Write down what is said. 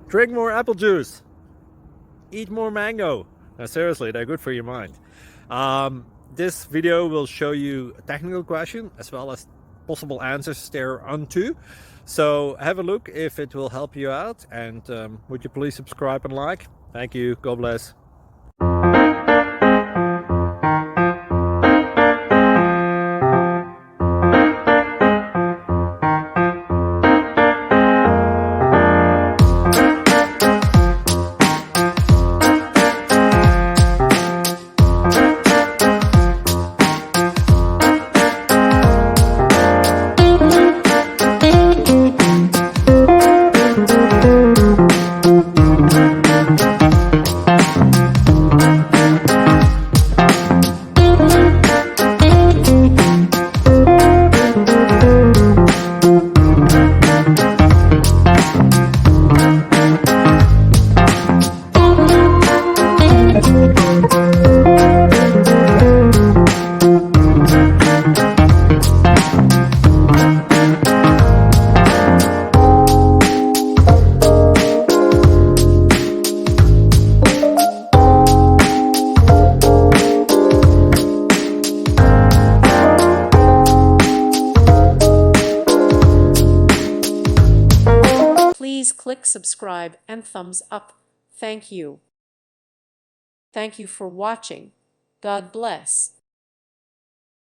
Drink more apple juice. Eat more mango. Now seriously, they're good for your mind. This video will show you a technical question as well as possible answers thereunto. So have a look if it will help you out, and would you please subscribe and like? Thank you. God bless. Please click subscribe and thumbs up. Thank you. Thank you for watching. God bless.